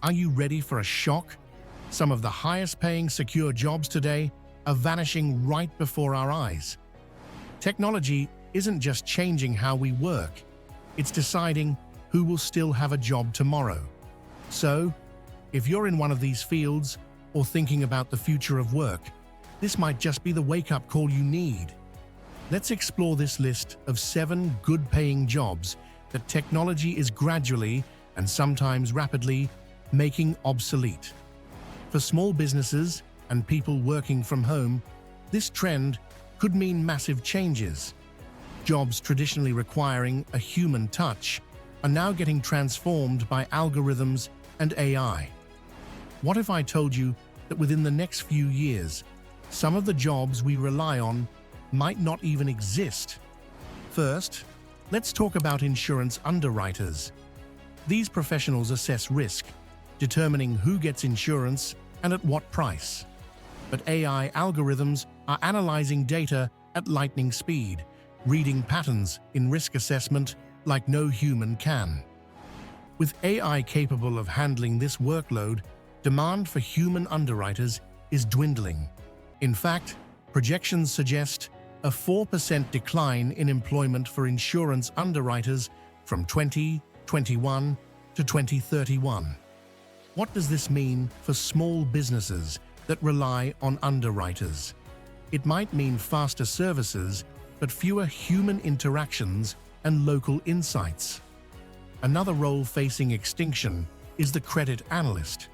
Are you ready for a shock? Some of the highest-paying secure jobs today are vanishing right before our eyes. Technology isn't just changing how we work, it's deciding who will still have a job tomorrow. So, if you're in one of these fields or thinking about the future of work, this might just be the wake-up call you need. Let's explore this list of 7 good-paying jobs that technology is gradually and sometimes rapidly making obsolete. For small businesses and people working from home, this trend could mean massive changes. Jobs traditionally requiring a human touch are now getting transformed by algorithms and AI. What if I told you that within the next few years, some of the jobs we rely on might not even exist? First, let's talk about insurance underwriters. These professionals assess risk, determining who gets insurance and at what price. But AI algorithms are analyzing data at lightning speed, reading patterns in risk assessment like no human can. With AI capable of handling this workload, demand for human underwriters is dwindling. In fact, projections suggest a 4% decline in employment for insurance underwriters from 2021 to 2031. What does this mean for small businesses that rely on underwriters? It might mean faster services, but fewer human interactions and local insights. Another role facing extinction is the credit analyst.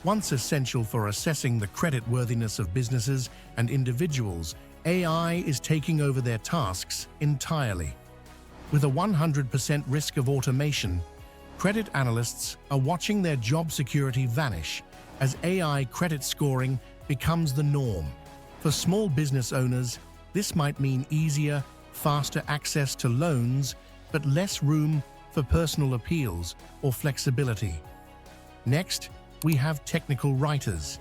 Once essential for assessing the creditworthiness of businesses and individuals, AI is taking over their tasks entirely. With a 100% risk of automation, credit analysts are watching their job security vanish as AI credit scoring becomes the norm. For small business owners, this might mean easier, faster access to loans, but less room for personal appeals or flexibility. Next, we have technical writers.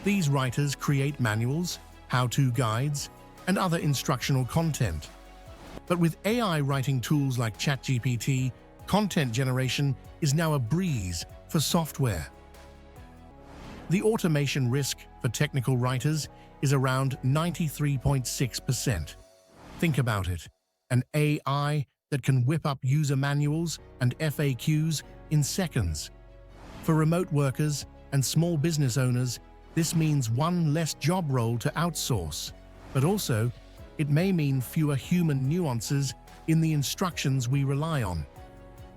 These writers create manuals, how-to guides, and other instructional content. But with AI writing tools like ChatGPT, content generation is now a breeze for software. The automation risk for technical writers is around 93.6%. Think about it, an AI that can whip up user manuals and FAQs in seconds. For remote workers and small business owners, this means one less job role to outsource, but also it may mean fewer human nuances in the instructions we rely on.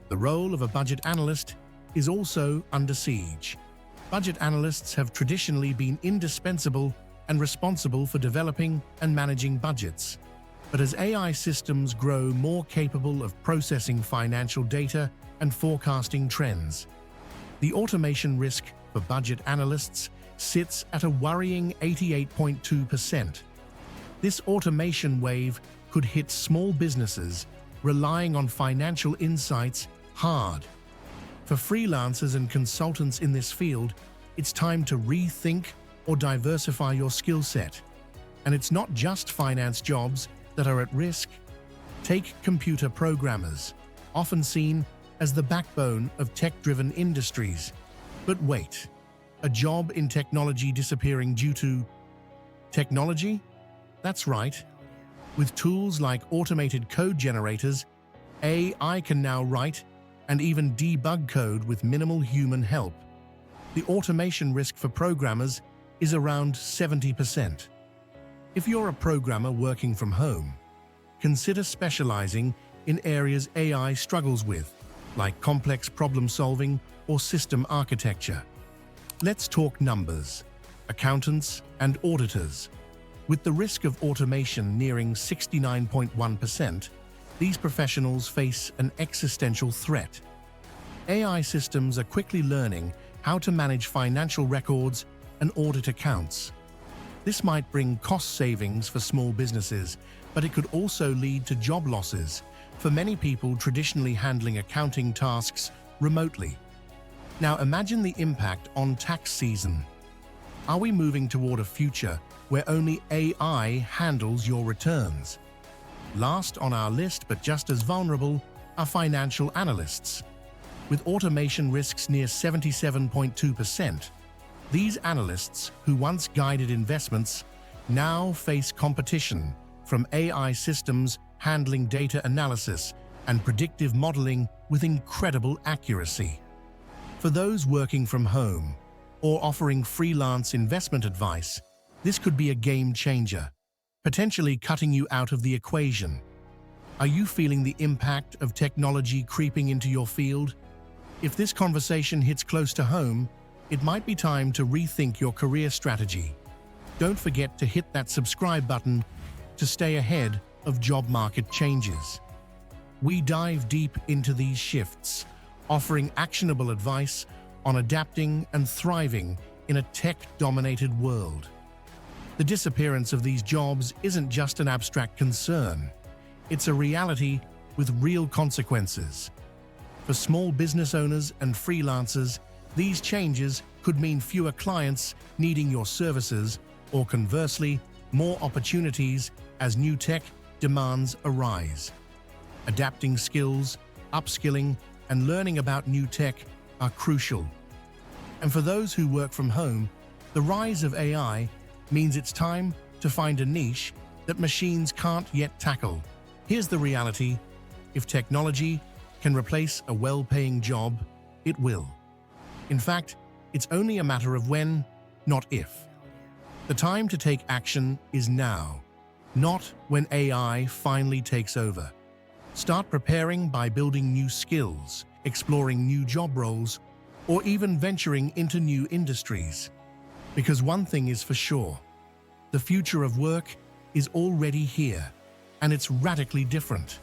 The role of a budget analyst is also under siege. Budget analysts have traditionally been indispensable and responsible for developing and managing budgets. But as AI systems grow more capable of processing financial data and forecasting trends, the automation risk for budget analysts sits at a worrying 88.2%. This automation wave could hit small businesses relying on financial insights hard. For freelancers and consultants in this field, it's time to rethink or diversify your skill set. And it's not just finance jobs that are at risk. Take computer programmers, often seen as the backbone of tech-driven industries. But wait, a job in technology disappearing due to technology? That's right. With tools like automated code generators, AI can now write and even debug code with minimal human help. The automation risk for programmers is around 70%. If you're a programmer working from home, consider specializing in areas AI struggles with, like complex problem-solving or system architecture. Let's talk numbers. Accountants and auditors. With the risk of automation nearing 69.1%, these professionals face an existential threat. AI systems are quickly learning how to manage financial records and audit accounts. This might bring cost savings for small businesses, but it could also lead to job losses for many people traditionally handling accounting tasks remotely. Now imagine the impact on tax season. Are we moving toward a future where only AI handles your returns? Last on our list, but just as vulnerable, are financial analysts. with automation risks near 77.2%. These analysts, who once guided investments, now face competition from AI systems handling data analysis and predictive modeling with incredible accuracy. For those working from home or offering freelance investment advice, this could be a game changer, potentially cutting you out of the equation. Are you feeling the impact of technology creeping into your field? If this conversation hits close to home, it might be time to rethink your career strategy. Don't forget to hit that subscribe button to stay ahead of job market changes. We dive deep into these shifts, offering actionable advice on adapting and thriving in a tech-dominated world. The disappearance of these jobs isn't just an abstract concern. It's a reality with real consequences. For small business owners and freelancers, these changes could mean fewer clients needing your services, or conversely, more opportunities as new tech demands arise. Adapting skills, upskilling, and learning about new tech are crucial. And for those who work from home, the rise of AI means it's time to find a niche that machines can't yet tackle. Here's the reality: if technology can replace a well-paying job, it will. In fact, it's only a matter of when, not if. The time to take action is now, not when AI finally takes over. Start preparing by building new skills, exploring new job roles, or even venturing into new industries. Because one thing is for sure: the future of work is already here, and it's radically different.